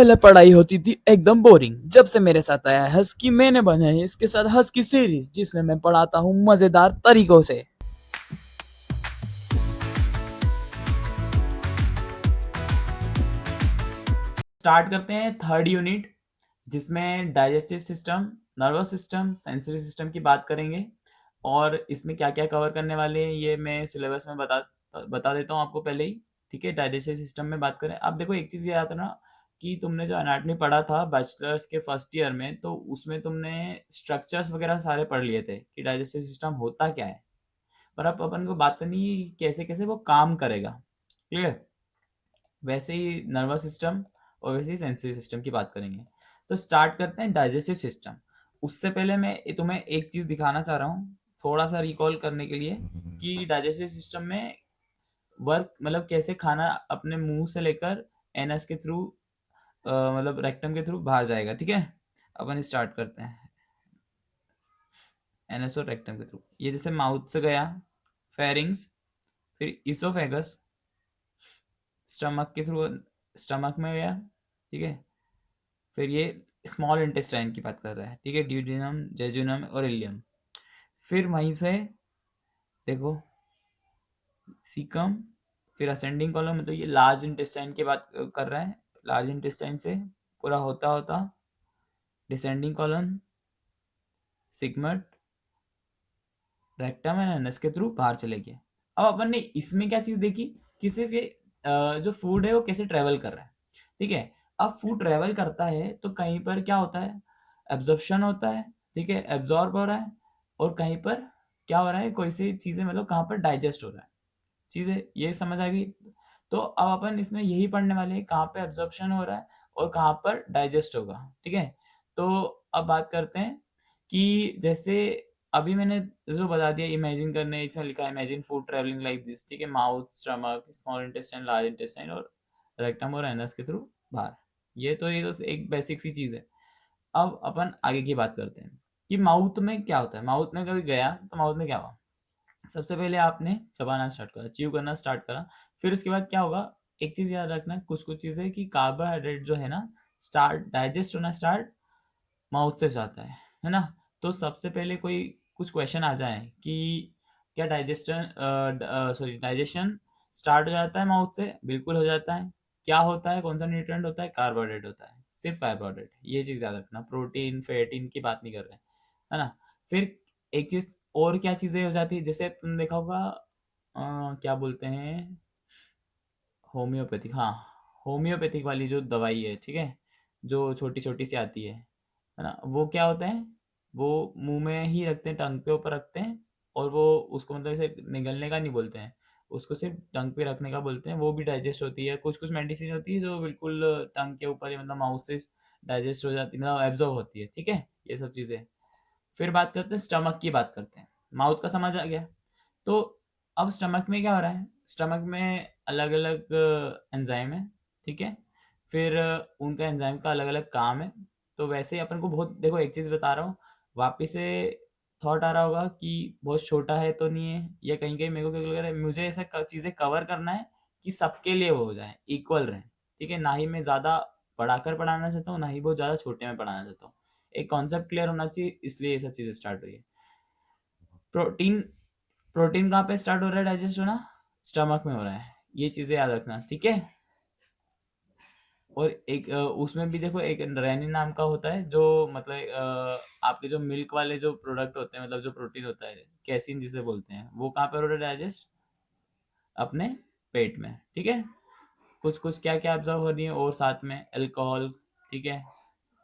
पहले पढ़ाई होती थी एकदम बोरिंग। जब से मेरे साथ आया है हस्की, मैंने बनाई इसके साथ हस्की सीरीज, जिसमें मैं पढ़ाता हूँ मजेदार तरीकों से। स्टार्ट करते हैं थर्ड यूनिट, जिसमें digestive system, nervous system, sensory system की बात करेंगे। और इसमें क्या क्या कवर करने वाले हैं ये मैं सिलेबस में बता देता हूँ आपको पहले ही। ठीक है, डाइजेस्टिव सिस्टम में बात करें। अब देखो, एक चीज़ ये याद रखना कि तुमने जो एनाटॉमी पढ़ा था बैचलर्स के फर्स्ट ईयर में, तो उसमें तुमने स्ट्रक्चर्स वगैरह सारे पढ़ लिए थे कि डाइजेस्टिव सिस्टम होता क्या है। पर अब अपन को बात करनी है कि कैसे कैसे वो काम करेगा। क्लियर? वैसे ही नर्वस सिस्टम और वैसे ही सेंसरी सिस्टम की बात करेंगे। तो स्टार्ट करते हैं डाइजेस्टिव सिस्टम। उससे पहले मैं तुम्हें एक चीज़ दिखाना चाह रहा हूँ, थोड़ा सा रिकॉल करने के लिए, कि डाइजेस्टिव सिस्टम में वर्क मतलब कैसे खाना अपने मुंह से लेकर एनएस के थ्रू, मतलब रेक्टम के थ्रू बाहर जाएगा। ठीक है, अपन स्टार्ट करते हैं। एनएस और रेक्टम के थ्रू, ये जैसे माउथ से गया फेरिंग्स, फिर इसोफेगस, स्टमक के थ्रू स्टमक में गया। ठीक है, फिर ये स्मॉल इंटेस्टाइन की बात कर रहा है। ठीक है, ड्यूडेनम, जेजुनम और इलियम। फिर वहीं पे देखो सीकम, फिर असेंडिंग कॉलम, मतलब ये लार्ज इंटेस्टाइन की बात कर रहा है। लार्ज इंटेस्टाइन से पूरा होता होता descending colon, sigmoid, rectum and anus के थ्रू बाहर चले गए। अब अपन ने इसमें क्या चीज देखी कि सिर्फ ये जो फूड है वो कैसे ट्रेवल कर रहा है। ठीक है, अब फूड ट्रेवल करता है तो कहीं पर क्या होता है, एब्जॉर्प्शन होता है। ठीक है, एब्जॉर्ब हो रहा है। और कहीं पर क्या हो रहा है, कोई सी चीजें मतलब कहाँ पर डाइजेस्ट हो रहा है। चीजें ये समझ आ गई। तो अब अपन इसमें यही पढ़ने वाले हैं, कहाँ पे एब्जॉर्प्शन हो रहा है और कहाँ पर डाइजेस्ट होगा। ठीक है, तो अब बात करते हैं कि जैसे अभी मैंने जो बता दिया, इमेजिन करने, इसमें लिखा है imagine food travelling like this. ठीक है, mouth, stomach, small intestine, large intestine और रेक्टम और एनस के थ्रू बाहर। ये तो एक बेसिक सी चीज है। अब अपन आगे की बात करते हैं कि माउथ में क्या होता है। माउथ में कभी गया तो माउथ में क्या हुआ, सबसे पहले आपने चबाना स्टार्ट करा, च्यू करना स्टार्ट करा। फिर उसके बाद क्या होगा, एक चीज याद रखना, कुछ कुछ चीजें कि कार्बोहाइड्रेट जो है ना, स्टार्ट डाइजेस्ट होना स्टार्ट माउथ से जाता है ना। तो सबसे पहले कोई कुछ क्वेश्चन आ जाए कि क्या डाइजेशन स्टार्ट हो जाता है माउथ से? बिल्कुल हो जाता है। क्या होता है, कौन सा न्यूट्रिएंट होता है? कार्बोहाइड्रेट होता है, सिर्फ कार्बोहाइड्रेट। ये चीज याद रखना, प्रोटीन फैटीन की बात नहीं कर रहे हैं, है ना। फिर एक चीज और क्या चीजें हो जाती है, जैसे तुम देखा होगा, क्या बोलते हैं, होम्योपैथिक, हाँ, होम्योपैथिक वाली जो दवाई है, ठीक है, जो छोटी छोटी सी आती है ना, वो क्या होता है, वो मुंह में ही रखते हैं, टंग पे ऊपर रखते हैं। और वो उसको मतलब ऐसे निगलने का नहीं बोलते हैं, उसको सिर्फ टंग पे रखने का बोलते हैं। वो भी डाइजेस्ट होती है। कुछ कुछ मेडिसिन होती है जो बिल्कुल टंग के ऊपर ही, मतलब माउथ से डाइजेस्ट हो जाती है, मतलब एब्जॉर्ब होती है। ठीक है, ये सब चीजें। फिर बात करते हैं स्टमक की, बात करते हैं। माउथ का समझ आ गया। तो अब स्टमक में क्या हो रहा है, स्टमक में अलग अलग एंजाइम है। ठीक है, फिर उनका एंजाइम का अलग अलग काम है। तो वैसे ही अपन को बहुत, देखो एक चीज बता रहा हूँ, वापिस से थॉट आ रहा होगा कि बहुत छोटा है तो नहीं है, या कहीं कहीं मेरे को क्या लग रहा है, मुझे ऐसा चीजें कवर करना है कि सबके लिए वो हो जाए, इक्वल रहे। ठीक है, ना ही मैं ज्यादा बढ़ाकर पढ़ाना चाहता हूँ, ना ही बहुत ज्यादा छोटे में पढ़ाना चाहता हूँ। एक कॉन्सेप्ट क्लियर होना चाहिए, इसलिए ये सब चीजें स्टार्ट हुई है। प्रोटीन, प्रोटीन कहाँ पे स्टार्ट हो रहा है डाइजेस्ट होना? स्टमक में हो रहा है। ये चीजें याद रखना, ठीक है। और एक उसमें भी देखो, एक रेनिन नाम का होता है, जो मतलब आपके जो मिल्क वाले जो प्रोडक्ट होते हैं, मतलब जो प्रोटीन होता है, कैसिन जिसे बोलते हैं, वो कहाँ पे हो रहा है डाइजेस्ट? अपने पेट में। ठीक है, कुछ कुछ क्या क्या ऑब्जर्व हो रही है, और साथ में अल्कोहल, ठीक है,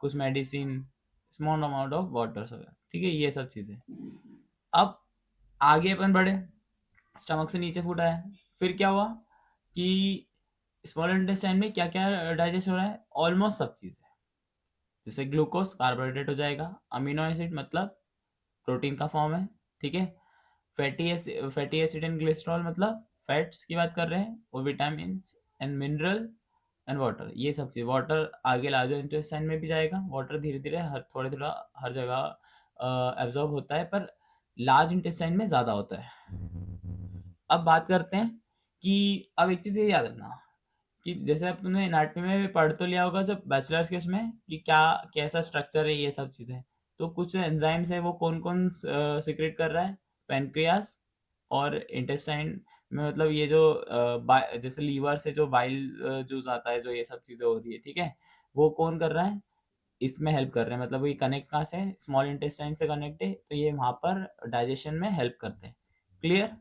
कुछ medicine, small amount of water वगैरह। ठीक है, ये सब चीजें। अब आगे अपन बढ़े, स्टमक से नीचे फूड आया, फिर क्या हुआ कि स्मॉल इंटेस्टाइन में क्या क्या डाइजेस्ट हो रहा है, ऑलमोस्ट सब चीजें। जैसे ग्लूकोज कार्बोहाइड्रेट हो जाएगा, अमीनो एसिड मतलब प्रोटीन का फॉर्म है। ठीक है, फैटी एसिड एंड ग्लिसरॉल मतलब फैट्स की बात कर रहे हैं, और vitamin and mineral and water, ये सब चीज। वाटर आगे लार्जर इंटेस्टाइन में भी जाएगा। वाटर धीरे धीरे हर थोड़ा थोड़ा हर जगह एब्जॉर्ब होता है, पर लार्ज इंटेस्टाइन में ज्यादा होता है। अब बात करते हैं कि अब एक चीज ये याद रखना कि जैसे अब तुमने एनाटॉमी में पढ़ तो लिया होगा जब बैचलर्स के उसमें कि क्या कैसा स्ट्रक्चर है ये सब चीज़ें। तो कुछ एंजाइम्स है वो कौन कौन सिक्रेट कर रहा है, पेनक्रियास और इंटेस्टाइन में, मतलब ये जो जैसे लीवर से जो बाइल जूस आता है, जो ये सब चीज़ें हो रही है, ठीक है, वो कौन कर रहा है, इसमें हेल्प कर रहे हैं। मतलब ये कनेक्ट कहाँ से है, स्मॉल इंटेस्टाइन से कनेक्ट है, तो ये वहाँ पर डाइजेशन में हेल्प करते हैं। क्लियर।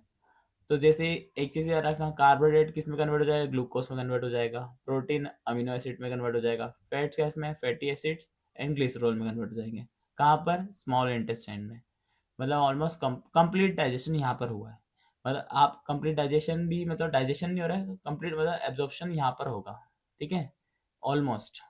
तो जैसे एक चीज़ याद रखना, कार्बोहाइड्रेट किस में कन्वर्ट हो जाएगा, ग्लूकोज में कन्वर्ट हो जाएगा, प्रोटीन अमीनो एसिड में कन्वर्ट हो जाएगा, फैट्स क्या में, फैटी एसिड्स एंड ग्लिसरॉल में कन्वर्ट हो जाएंगे। कहाँ पर, स्मॉल इंटेस्टाइन में। मतलब ऑलमोस्ट कंप्लीट डाइजेशन यहाँ पर हुआ है। मतलब आप कंप्लीट डाइजेशन भी, मतलब डाइजेशन नहीं हो रहा है कंप्लीट, मतलब एब्जॉर्प्शन यहाँ पर होगा, ठीक है, ऑलमोस्ट।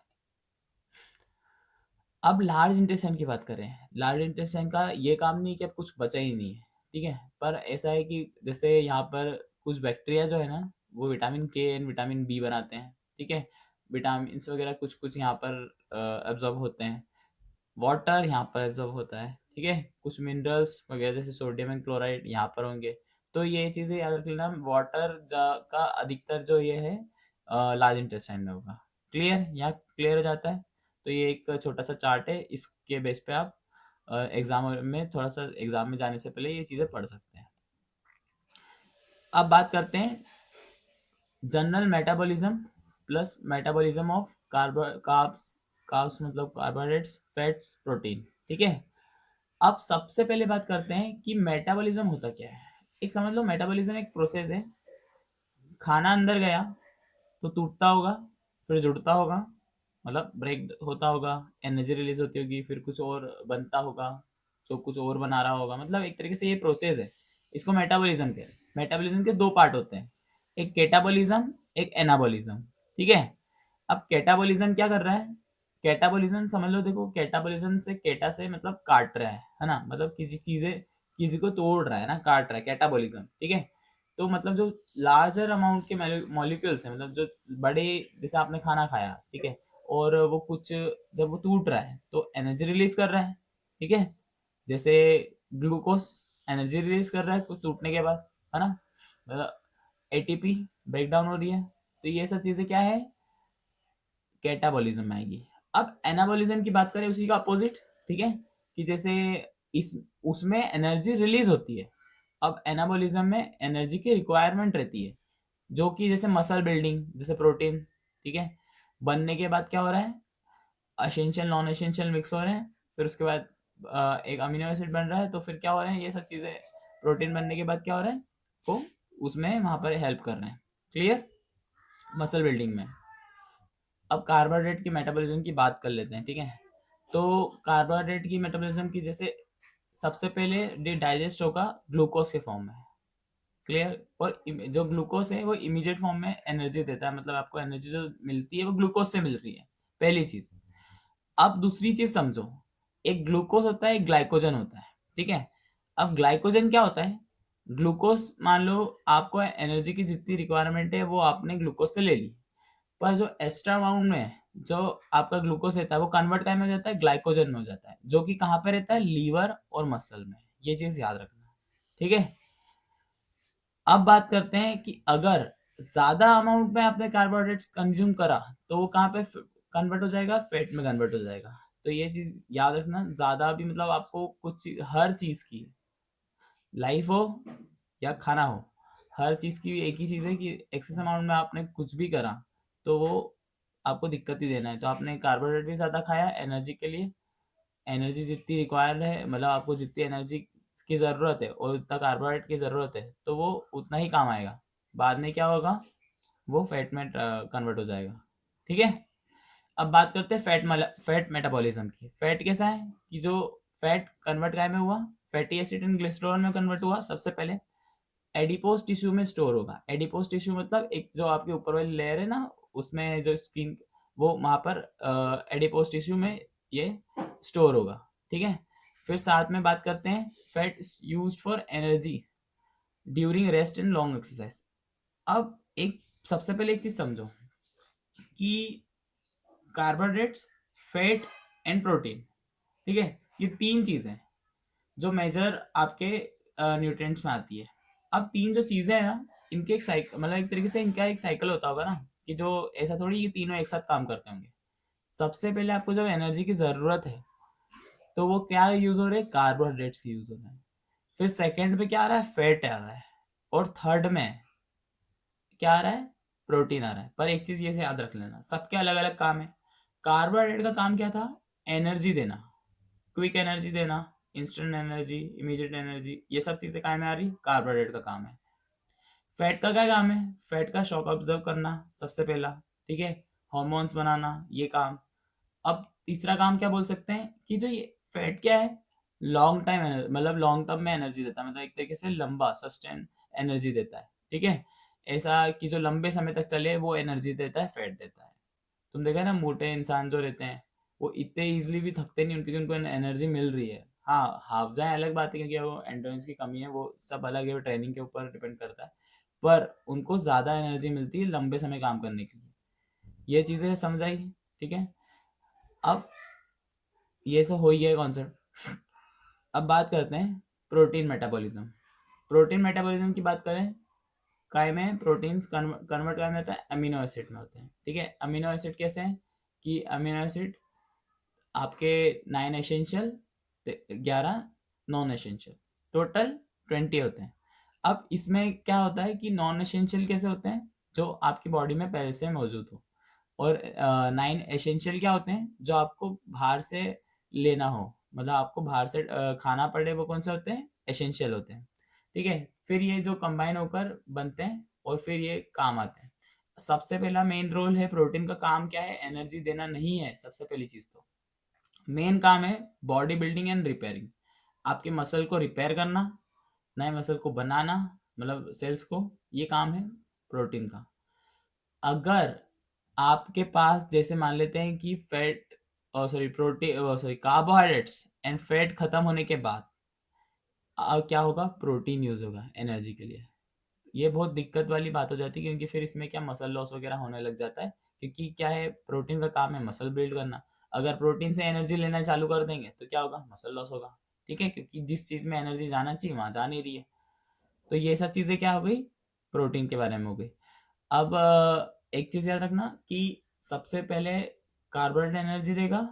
अब लार्ज इंटेस्टाइन की बात करें, लार्ज इंटेस्टाइन का ये काम नहीं कि अब कुछ बचा ही नहीं है, ठीक है, पर ऐसा है कि जैसे यहाँ पर कुछ बैक्टीरिया जो है ना, वो विटामिन के एंड विटामिन बी बनाते हैं, ठीक है, विटामिन वगैरह कुछ कुछ यहाँ पर एब्जॉर्ब होते हैं, वाटर यहाँ पर एब्जॉर्ब होता है, ठीक है, कुछ मिनरल्स वगैरह जैसे सोडियम एंड क्लोराइड यहाँ पर होंगे। तो ये चीज़ें याद रख लेना, वाटर का अधिकतर जो ये है लार्ज इंटेस्टाइन में होगा। क्लियर, यहाँ क्लियर हो जाता है। तो ये एक छोटा सा चार्ट है, इसके बेस पे आप एग्जाम में, थोड़ा सा एग्जाम में जाने से पहले ये चीज़ें पढ़ सकते हैं। अब बात करते हैं general metabolism plus metabolism of carbs, carbs मतलब कार्बोहाइड्रेट्स, फैट्स, प्रोटीन, ठीक है। अब सबसे पहले बात करते हैं कि मेटाबॉलिज्म होता क्या है। एक समझ लो, मेटाबॉलिज्म एक प्रोसेस है, खाना अंदर गया तो टूटता होगा, फिर जुड़ता होगा, मतलब ब्रेक होता होगा, एनर्जी रिलीज होती होगी, फिर कुछ और बनता होगा, जो कुछ और बना रहा होगा, मतलब एक तरीके से ये प्रोसेस है, इसको मेटाबॉलिज्म कहते हैं। मेटाबॉलिज्म के दो पार्ट होते हैं, एक कैटाबॉलिज्म, एक एनाबॉलिज्म, ठीक है। अब कैटाबॉलिज्म क्या कर रहा है, कैटाबॉलिज्म समझ लो, देखो कैटाबॉलिज्म से, कैटा से मतलब काट रहा है ना, मतलब किसी चीजें, किसी को तोड़ रहा है ना, काट रहा है, कैटाबॉलिज्म, ठीक है। तो मतलब जो लार्जर अमाउंट के मॉलिक्यूल्स हैं, मतलब जो बड़े, जैसे आपने खाना खाया, ठीक है, और वो कुछ जब वो टूट रहा है तो एनर्जी रिलीज कर रहा है, ठीक है, जैसे ग्लूकोज एनर्जी रिलीज कर रहा है कुछ टूटने के बाद, है ना, मतलब एटीपी ब्रेक डाउन हो रही है, तो ये सब चीजें क्या है, कैटाबॉलिज्म में आएगी। अब एनाबॉलिज्म की बात करें, उसी का अपोजिट, ठीक है, कि जैसे इस उसमें एनर्जी रिलीज होती है। अब एनाबॉलिज्म में एनर्जी की रिक्वायरमेंट रहती है, जो कि जैसे मसल बिल्डिंग, जैसे प्रोटीन, ठीक है, बनने के बाद क्या हो रहा है, एसेंशियल नॉन एसेंशियल मिक्स हो रहे हैं, फिर उसके बाद एक अमीनो एसिड बन रहा है, तो फिर क्या हो रहे हैं ये सब चीज़ें, प्रोटीन बनने के बाद क्या हो रहा है, वो उसमें वहाँ पर हेल्प कर रहे हैं। क्लियर, मसल बिल्डिंग में। अब कार्बोहाइड्रेट की मेटाबॉलिज्म की बात कर लेते हैं, ठीक है। तो कार्बोहाइड्रेट की मेटाबॉलिज्म की, जैसे सबसे पहले डाइजेस्ट होगा ग्लूकोज के फॉर्म में। क्लियर, और जो ग्लूकोज है वो इमीडिएट फॉर्म में एनर्जी देता है, मतलब आपको एनर्जी जो मिलती है वो ग्लूकोज से मिल रही है, पहली चीज। अब दूसरी चीज समझो, एक ग्लूकोज होता है, एक ग्लाइकोजन होता है, ठीक है। अब ग्लाइकोजन क्या होता है, ग्लूकोज मान लो आपको एनर्जी की जितनी रिक्वायरमेंट है वो आपने ग्लूकोज से ले ली, पर जो एक्स्ट्रा अमाउंट में जो आपका ग्लूकोज रहता है वो कन्वर्ट कहाँ में हो जाता है, ग्लाइकोजन में हो जाता है, जो कि कहाँ पे रहता है, लीवर और मसल में। ये चीज याद रखना, ठीक है। अब बात करते हैं कि अगर ज्यादा अमाउंट में आपने कार्बोहाइड्रेट्स कंज्यूम करा तो वो कहाँ पे कन्वर्ट हो जाएगा, फैट में कन्वर्ट हो जाएगा। तो ये चीज याद रखना, ज्यादा भी मतलब आपको हर चीज की, लाइफ हो या खाना हो, हर चीज की एक ही चीज है कि एक्सेस अमाउंट में आपने कुछ भी करा तो वो आपको दिक्कत ही देना है। तो आपने कार्बोहाइड्रेट भी ज्यादा खाया एनर्जी के लिए, एनर्जी जितनी रिक्वायर्ड है, मतलब आपको जितनी एनर्जी की ज़रूरत है और उतना कार्बोहाइड्रेट की ज़रूरत है, तो वो उतना ही काम आएगा, बाद में क्या होगा, वो फैट में कन्वर्ट हो जाएगा, ठीक है। अब बात करते हैं फैट मेटाबॉलिज्म की। फैट कैसा है कि जो फैट कन्वर्ट काय में हुआ, फैटी एसिड एंड ग्लिसरॉल में कन्वर्ट हुआ, सबसे पहले एडिपोज टिश्यू में स्टोर होगा। एडिपोज टिश्यू मतलब एक जो आपके ऊपर वाली लेयर है ना, उसमें जो स्किन, वो वहां पर एडिपोज टिश्यू में ये स्टोर होगा, ठीक है। फिर साथ में बात करते हैं fat used for energy during rest and long exercise. अब एक सबसे पहले एक चीज समझो कि कार्बोहाइड्रेट्स, फैट एंड प्रोटीन, ठीक है, ये तीन चीजें जो मेजर आपके न्यूट्रिएंट्स में आती है। अब तीन जो चीजें हैं ना, इनके एक साइकिल, मतलब एक तरीके से इनका एक साइकिल होता होगा ना, कि जो ऐसा थोड़ी ये तीनों एक साथ काम करते होंगे। सबसे पहले आपको जब एनर्जी की जरूरत है तो वो क्या यूज हो रहे हैं, कार्बोहाइड्रेट्स की यूज हो रहे हैं। फिर सेकंड पे क्या आ रहा है, फैट आ रहा है। और थर्ड में क्या आ रहा है, प्रोटीन आ रहा है। पर एक चीज ये से याद रख लेना, सबके अलग अलग काम है। कार्बोहाइड्रेट का काम क्या था, एनर्जी देना, क्विक एनर्जी देना, इंस्टेंट एनर्जी, इमीडिएट एनर्जी, ये सब चीजें काम में आ रही, कार्बोहाइड्रेट का काम है। फैट का क्या काम है, फैट का शॉक ऑब्जर्व करना सबसे पहला, ठीक है, हॉर्मोन्स बनाना, ये काम। अब तीसरा काम क्या बोल सकते हैं कि जो ये फैट क्या है, लॉन्ग टाइम मतलब लॉन्ग टर्म में एनर्जी देता है, मतलब एक तरीके से लंबा सस्टेन एनर्जी देता है, ठीक है। ऐसा कि जो लंबे समय तक चले वो एनर्जी देता है, फैट देता है। तुम देखा ना, मोटे इंसान जो रहते हैं वो इतने इजिली भी थकते नहीं, उनकी उनको एनर्जी मिल रही है। हाँ, हाफ जाए अलग बात है, क्योंकि वो एंडोरेंस की कमी है, वो सब अलग है, वो ट्रेनिंग के ऊपर डिपेंड करता है। पर उनको ज्यादा एनर्जी मिलती है लंबे समय काम करने के लिए। ये चीजें समझ आई, ठीक है। अब ये सब हो ही गया कॉन्सेप्ट। अब बात करते हैं प्रोटीन मेटाबॉलिज्म। प्रोटीन मेटाबॉलिज्म की बात करें, काय में प्रोटीन्स कन्वर्ट काय में होता है, अमीनो एसिड में होते हैं, ठीक है। अमीनो एसिड कैसे हैं कि अमीनो एसिड आपके 9 एसेंशियल, 11 नॉन एसेंशियल, टोटल 20 होते हैं। अब इसमें क्या होता है कि नॉन एसेंशियल कैसे होते हैं, जो आपकी बॉडी में पहले से मौजूद हो। और 9 एसेंशियल क्या होते हैं, जो आपको बाहर से लेना हो, मतलब आपको बाहर से खाना पड़े, वो कौन से होते हैं, एसेंशियल होते हैं, ठीक है। फिर ये जो कंबाइन होकर बनते हैं और फिर ये काम आते हैं। सबसे पहला मेन रोल है प्रोटीन का, काम क्या है, एनर्जी देना नहीं है सबसे पहली चीज। तो मेन काम है बॉडी बिल्डिंग एंड रिपेयरिंग, आपके मसल को रिपेयर करना, नए मसल को बनाना, मतलब सेल्स को, ये काम है प्रोटीन का। अगर आपके पास जैसे मान लेते हैं कि fat, sorry protein, sorry carbohydrates and fat खत्म होने के बाद क्या होगा, प्रोटीन यूज होगा एनर्जी के लिए। ये बहुत दिक्कत वाली बात हो जाती है, क्योंकि फिर इसमें क्या मसल लॉस वगैरह होने लग जाता है, क्योंकि क्या है, प्रोटीन का काम है मसल बिल्ड करना। अगर प्रोटीन से एनर्जी लेना चालू कर देंगे तो क्या होगा, मसल लॉस होगा, ठीक है, क्योंकि जिस चीज में एनर्जी जाना चाहिए वहां जा नहीं रही है। तो ये सब चीजें क्या हो गई, प्रोटीन के बारे में हो गई। अब एक चीज याद रखना कि सबसे पहले कार्बोहाइड्रेट एनर्जी देगा,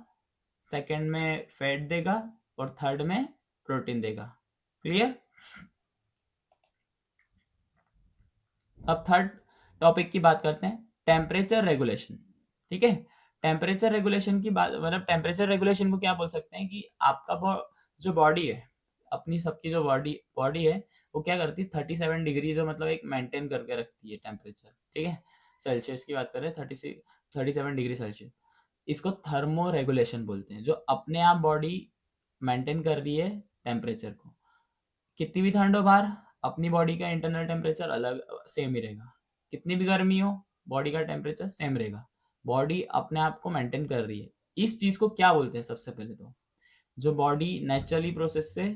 सेकंड में फैट देगा, और थर्ड में प्रोटीन देगा। क्लियर। अब थर्ड टॉपिक की बात करते हैं, टेम्परेचर रेगुलेशन, ठीक है। टेम्परेचर रेगुलेशन की बात, मतलब टेम्परेचर रेगुलेशन को क्या बोल सकते हैं कि आपका जो बॉडी है, अपनी सबकी जो बॉडी बॉडी है, वो क्या करती है, 37 डिग्री जो मतलब एक मेंटेन करके रखती है टेम्परेचर, ठीक है। सेल्सियस की बात करें, 37 डिग्री सेल्सियस, इसको थर्मो रेगुलेशन बोलते हैं, जो अपने आप बॉडी मेंटेन कर रही है टेम्परेचर को। कितनी भी ठंड हो बाहर, अपनी बॉडी का इंटरनल टेम्परेचर अलग सेम ही रहेगा। कितनी भी गर्मी हो, बॉडी का टेम्परेचर सेम रहेगा। बॉडी अपने आप को मेंटेन कर रही है। इस चीज को क्या बोलते हैं, सबसे पहले तो जो बॉडी नेचुरली प्रोसेस से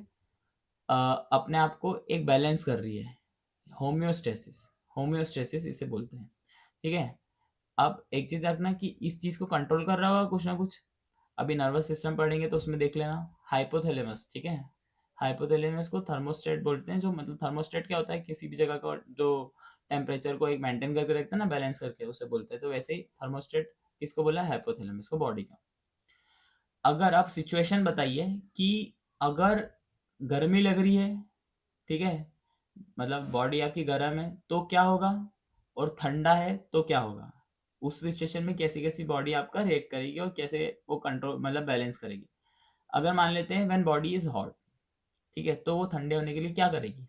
अपने आप को एक बैलेंस कर रही है, होम्योस्टेसिस, होम्योस्टेसिस इसे बोलते हैं, ठीक है। अब एक चीज रखना कि इस चीज को कंट्रोल कर रहा होगा कुछ ना कुछ। अभी नर्वस सिस्टम पढ़ेंगे तो उसमें देख लेना, हाइपोथैलेमस, ठीक है। हाइपोथैलेमस को थर्मोस्टेट बोलते हैं, जो मतलब थर्मोस्टेट क्या होता है, किसी भी जगह का जो टेम्परेचर को एक मेंटेन करके रखता है ना, बैलेंस करके, उसे बोलते हैं। तो वैसे ही थर्मोस्टेट किसको बोला है, हाइपोथैलेमस को, बॉडी का। अगर आप सिचुएशन बताइए कि अगर गर्मी लग रही है, ठीक है, मतलब बॉडी आपकी गर्म है तो क्या होगा, और ठंडा है तो क्या होगा, उस सिचुएशन में कैसी कैसी बॉडी आपका रिएक्ट करेगी और कैसे वो कंट्रोल मतलब बैलेंस करेगी। अगर मान लेते हैं व्हेन बॉडी इज हॉट, ठीक है, तो वो ठंडे होने के लिए क्या करेगी।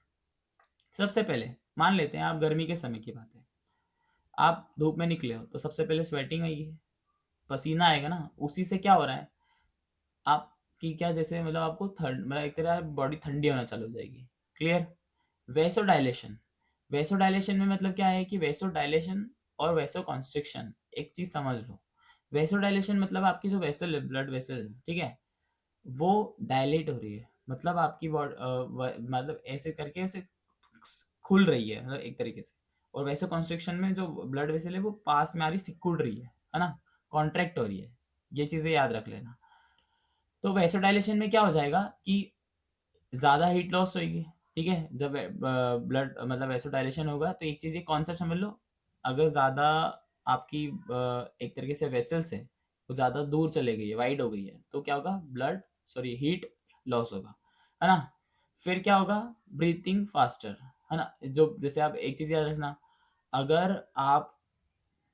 सबसे पहले मान लेते हैं, आप गर्मी के समय की बात है, आप धूप में निकले हो तो सबसे पहले स्वेटिंग आएगी, पसीना आएगा ना, उसी से क्या हो रहा है, आपकी क्या जैसे मतलब आपको मतलब एक तरह बॉडी ठंडी होना चालू हो जाएगी। क्लियर। वेसो डायलेशन, वेसो डायलेशन में मतलब क्या है कि वेसो डायलेशन और वेसो कॉन्स्ट्रिक्शन एक चीज समझ लो। वेसो डायलेशन मतलब आपकी जो वेसल है, ब्लड वेसल, ठीक है, वो डायलेट हो रही है, मतलब आपकी बॉडी मतलब ऐसे करके ऐसे खुल रही है, मतलब एक तरीके से। और वैसे कॉन्स्ट्रिक्शन में जो ब्लड वेसल है वो पास में आ रही, सिकुड़ रही है ना, कॉन्ट्रैक्ट हो रही है। ये चीजें याद रख लेना। तो वैसोडाइलेशन में क्या हो जाएगा कि ज्यादा हीट लॉस होगी, ठीक है। जब ब्लड मतलब वैसोडाइलेशन होगा तो एक चीज, ये कॉन्सेप्ट समझ लो, अगर ज्यादा आपकी एक तरीके से वेसल्स है वो ज़्यादा दूर चले गई है, वाइड हो गई है, तो क्या होगा, हीट लॉस होगा, है ना। फिर क्या होगा, ब्रीथिंग फास्टर, है ना। जो जैसे आप एक चीज़ याद रखना, अगर आप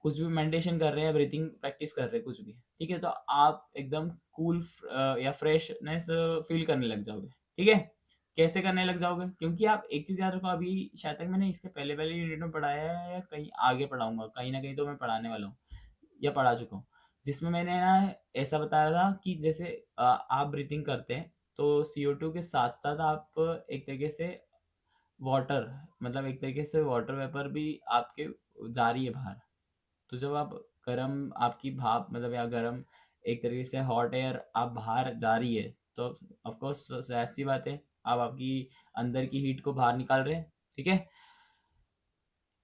कुछ भी मेडिटेशन कर रहे हैं, ब्रीथिंग प्रैक्टिस कर रहे हैं, कुछ भी, ठीक है, तो आप एकदम कूल या फ्रेशनेस फील करने लग जाओगे, ठीक है। कैसे करने लग जाओगे, क्योंकि आप एक चीज याद रखो, अभी शायद तक मैंने इसके पहले पहले यूनिट में पढ़ाया है या कहीं आगे पढ़ाऊंगा, कहीं ना कहीं तो मैं पढ़ाने वाला हूँ या पढ़ा चुका हूँ, जिसमें मैंने ना ऐसा बताया था कि जैसे आप ब्रीथिंग करते हैं तो CO2 के साथ साथ आप एक तरीके से वाटर, मतलब एक तरीके से वाटर वेपर भी आपके जा रही है बाहर। तो जब आप गर्म आपकी भाप, मतलब या गर्म एक तरीके से हॉट एयर आप बाहर जा रही है, तो ऑफ कोर्स ऐसी बात है, आप आपकी अंदर की हीट को बाहर निकाल रहे हैं, ठीक है।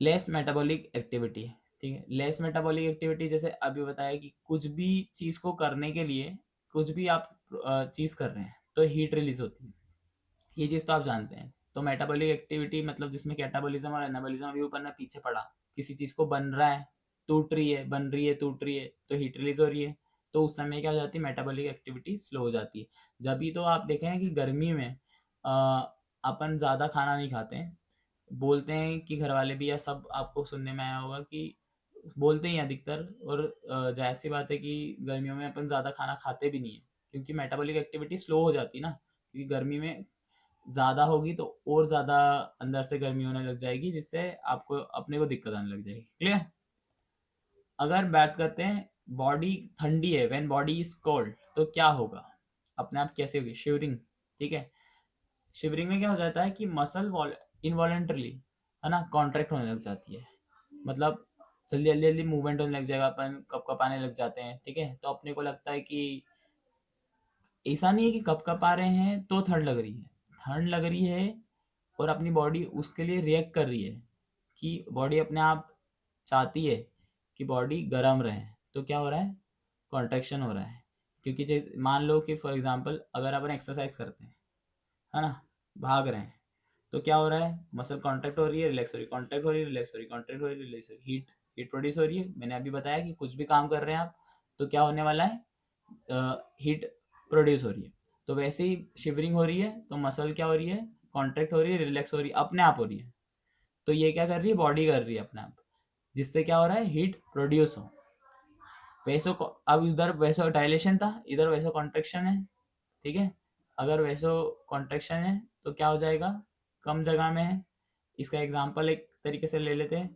लेस मेटाबॉलिक एक्टिविटी, ठीक है, लेस मेटाबॉलिक एक्टिविटी, जैसे अभी बताया कि कुछ भी चीज को करने के लिए, कुछ भी आप चीज कर रहे हैं तो हीट रिलीज होती है, ये चीज तो आप जानते हैं। तो मेटाबॉलिक एक्टिविटी मतलब जिसमें कैटाबॉलिज्म और एनाबॉलिज्म अभी ऊपर ना पीछे पड़ा, किसी चीज को बन रहा है, टूट रही है, बन रही है, टूट रही है, तो हीट रिलीज हो रही है, तो उस समय क्या हो जाती है, मेटाबॉलिक एक्टिविटी स्लो हो जाती है। जब भी तो आप देखें कि गर्मी में अपन ज्यादा खाना नहीं खाते हैं, बोलते हैं कि घर वाले भी, या सब आपको सुनने में आया होगा कि बोलते ही हैं अधिकतर, और जाहिर सी बात है कि गर्मियों में अपन ज़्यादा खाना खाते भी नहीं है, क्योंकि मेटाबॉलिक एक्टिविटी स्लो हो जाती है ना, क्योंकि गर्मी में ज़्यादा होगी तो और ज़्यादा अंदर से गर्मी होने लग जाएगी, जिससे आपको अपने को दिक्कत आने लग जाएगी, क्लियर। अगर बात करते हैं बॉडी ठंडी है, व्हेन बॉडी इज कोल्ड, तो क्या होगा, अपने आप कैसे होगी, शिवरिंग, ठीक है। शिवरिंग में क्या हो जाता है कि मसल इनवॉलेंटरली, है ना, कॉन्ट्रैक्ट होने लग जाती है, मतलब जल्दी जल्दी जल्दी मूवमेंट होने लग जाएगा, अपन कप कपाने लग जाते हैं, ठीक है। तो अपने को लगता है कि ऐसा नहीं है कि कप कपा रहे हैं तो ठंड लग रही है, ठंड लग रही है और अपनी बॉडी उसके लिए रिएक्ट कर रही है, कि बॉडी अपने आप चाहती है कि बॉडी गर्म रहे, तो क्या हो रहा है, कॉन्ट्रैक्शन हो रहा है। क्योंकि जैसे मान लो कि फॉर एग्जांपल अगर अपन एक्सरसाइज करते हैं, है ना, भाग रहे हैं, तो क्या हो रहा है, मसल कॉन्ट्रैक्ट हो रही है, रिलैक्स हो रही है, कॉन्ट्रैक्ट हो रही है, रिलैक्स हो रही है, कॉन्ट्रैक्ट हो रही है, रिलैक्स हो रही है, हीट हीट प्रोड्यूस हो रही है। मैंने अभी बताया कि कुछ भी काम कर रहे हैं आप, तो क्या होने वाला है, हीट प्रोड्यूस हो रही है। तो वैसे ही शिवरिंग हो रही है तो मसल क्या हो रही है, कॉन्ट्रैक्ट हो रही है, रिलैक्स हो रही है, अपने आप हो रही है। तो ये क्या कर रही है, बॉडी कर रही है अपने आप, जिससे क्या हो रहा है, हीट प्रोड्यूस हो। वैसो अब इधर वैसो डायलेशन था, इधर वैसो कॉन्ट्रेक्शन है, ठीक है। अगर वैसो कॉन्ट्रेक्शन है तो क्या हो जाएगा, कम जगह में है। इसका एग्जांपल एक तरीके से ले लेते हैं,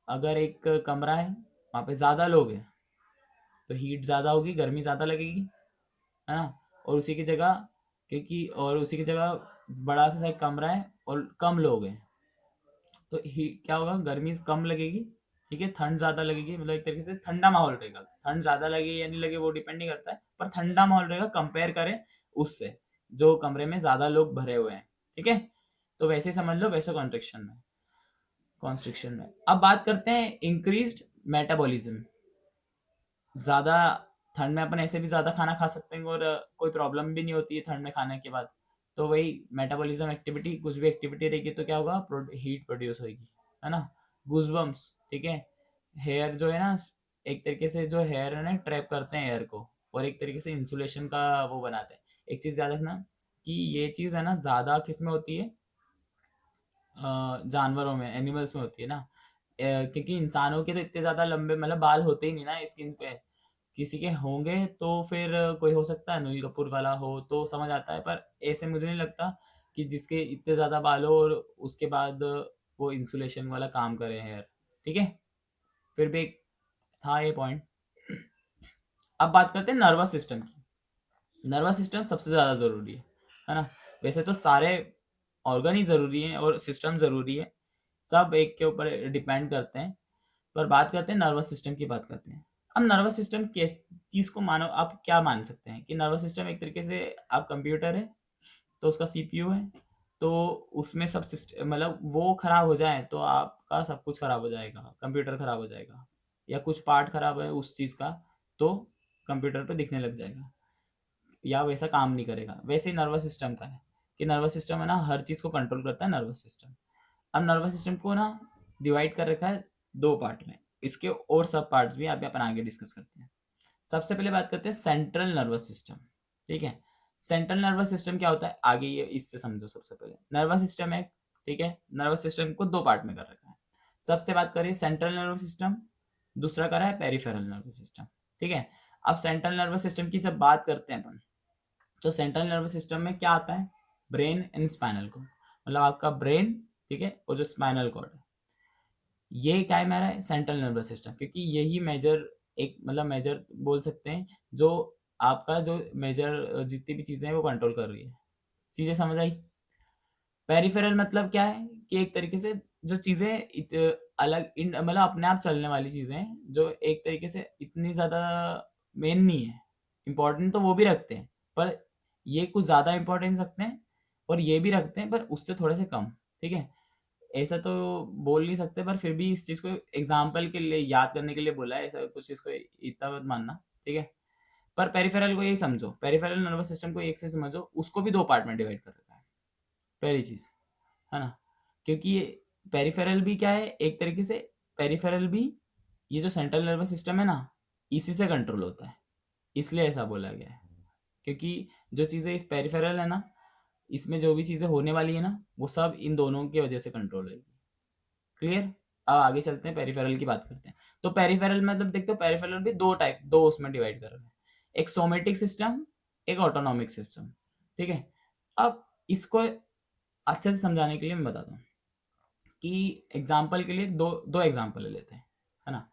अगर एक कमरा है, वहाँ पे ज़्यादा लोग हैं, तो हीट ज़्यादा होगी, गर्मी ज़्यादा लगेगी, है ना। और उसी की जगह, क्योंकि और उसी की जगह बड़ा सा एक कमरा है और कम लोग हैं, तो हीट क्या होगा, गर्मी कम लगेगी, ठीक है, ठंड ज़्यादा लगेगी, मतलब एक तरीके से ठंडा माहौल रहेगा। ठंड ज़्यादा लगे या नहीं लगे वो डिपेंड नहीं करता है, पर ठंडा माहौल रहेगा कंपेयर करें उससे जो कमरे में ज़्यादा लोग भरे हुए हैं, ठीक है। तो वैसे समझ लो, वैसे कॉन्स्ट्रिक्शन में अब बात करते हैं इंक्रीज्ड मेटाबॉलिज्म। ज़्यादा ठंड में अपन ऐसे भी ज़्यादा खाना खा सकते हैं और कोई प्रॉब्लम भी नहीं होती है ठंड में खाने के बाद। तो वही मेटाबॉलिज्म एक्टिविटी, कुछ भी एक्टिविटी रहेगी तो क्या होगा, हीट प्रोड्यूस होगी, है ना। गूजबम्स, ठीक है, हेयर जो है ना, एक तरीके से जो हेयर है ना, ट्रैप करते हैं एयर को, और एक तरीके से इंसुलेशन का वो बनाते हैं। एक चीज़ याद रखना कि ये चीज़ है ना, ज़्यादा किस में होती है, जानवरों में, एनिमल्स में होती है ना। क्योंकि इंसानों के तो इतने ज़्यादा लंबे मतलब बाल होते ही नहीं ना स्किन पे, किसी के होंगे तो फिर कोई हो सकता है अनिल कपूर वाला हो तो समझ आता है, पर ऐसे मुझे नहीं लगता कि जिसके इतने ज़्यादा बाल हो और उसके बाद वो इंसुलेशन वाला काम करे हेयर, ठीक है। फिर भी एक था ये पॉइंट। अब बात करते हैं नर्वस सिस्टम की। नर्वस सिस्टम सबसे ज़्यादा ज़रूरी है ना। वैसे तो सारे ऑर्गन ही ज़रूरी हैं और सिस्टम ज़रूरी है, सब एक के ऊपर डिपेंड करते हैं, पर बात करते हैं नर्वस सिस्टम की, बात करते हैं। अब नर्वस सिस्टम किस चीज़ को मानो, आप क्या मान सकते हैं कि नर्वस सिस्टम एक तरीके से, आप कंप्यूटर है तो उसका CPU है, तो उसमें सब सिस्टम, मतलब वो खराब हो जाए तो आपका सब कुछ खराब हो जाएगा, कंप्यूटर खराब हो जाएगा, या कुछ पार्ट खराब है उस चीज़ का तो कंप्यूटर पे दिखने लग जाएगा या वैसा काम नहीं करेगा। वैसे ही नर्वस सिस्टम का है कि नर्वस सिस्टम है ना, हर चीज़ को कंट्रोल करता है नर्वस सिस्टम। अब नर्वस सिस्टम को ना डिवाइड कर रखा है दो पार्ट में। इसके और सब पार्ट्स भी अभी अपन आगे डिस्कस करते हैं। सबसे पहले बात करते हैं सेंट्रल नर्वस सिस्टम। ठीक है, सेंट्रल नर्वस सिस्टम क्या होता है, आगे ये इससे समझो। सबसे पहले नर्वस सिस्टम है, ठीक है, नर्वस सिस्टम को दो पार्ट में कर रखा है। सबसे बात करिए सेंट्रल नर्वस सिस्टम, दूसरा करा है पेरिफेरल नर्वस सिस्टम। ठीक है, अब सेंट्रल नर्वस सिस्टम की जब बात करते हैं अपन, तो सेंट्रल नर्वस सिस्टम में क्या आता है, ब्रेन एंड स्पाइनल कॉर्ड, मतलब आपका ब्रेन, ठीक है, और जो स्पाइनल कॉर्ड है, ये क्या है मेरा सेंट्रल नर्वस सिस्टम, क्योंकि यही मेजर, एक मतलब मेजर बोल सकते हैं, जो आपका जो मेजर जितनी भी चीजें हैं वो कंट्रोल कर रही है। चीजें समझ आई। पेरिफेरल मतलब क्या है कि एक तरीके से जो चीजें अलग मतलब अपने आप चलने वाली चीजें हैं, जो एक तरीके से इतनी ज्यादा मेन नहीं है, इंपॉर्टेंट तो वो भी रखते हैं, पर ये कुछ ज्यादा इंपॉर्टेंस रखते हैं, और ये भी रखते हैं पर उससे थोड़े से कम। ठीक है, ऐसा तो बोल नहीं सकते, पर फिर भी इस चीज को एग्जाम्पल के लिए याद करने के लिए बोला है, ऐसा कुछ इसको इतना मत मानना। ठीक है, पर पेरिफेरल को यही समझो, पेरिफेरल नर्वस सिस्टम को एक से समझो, उसको भी दो पार्ट में डिवाइड कर रखा है। पहली चीज है ना, क्योंकि ये पेरिफेरल भी क्या है एक तरीके से, पेरिफेरल भी ये जो सेंट्रल नर्वस सिस्टम है ना, इसी से कंट्रोल होता है, इसलिए ऐसा बोला गया है। क्योंकि जो चीजें इस पेरिफेरल है ना, इसमें जो भी चीजें होने वाली है ना, वो सब इन दोनों की वजह से कंट्रोल होगी। क्लियर। अब आगे चलते हैं, पेरिफेरल की बात करते हैं। तो पेरिफेरल मतलब देखते हो, पेरिफेरल भी दो टाइप, दो उसमें डिवाइड कर रहे हैं, एक सोमेटिक सिस्टम, एक ऑटोनॉमिक सिस्टम। ठीक है, अब इसको अच्छे से समझाने के लिए मैं बताता हूँ कि एग्जाम्पल के लिए दो दो एग्जाम्पल ले लेते हैं, है ना।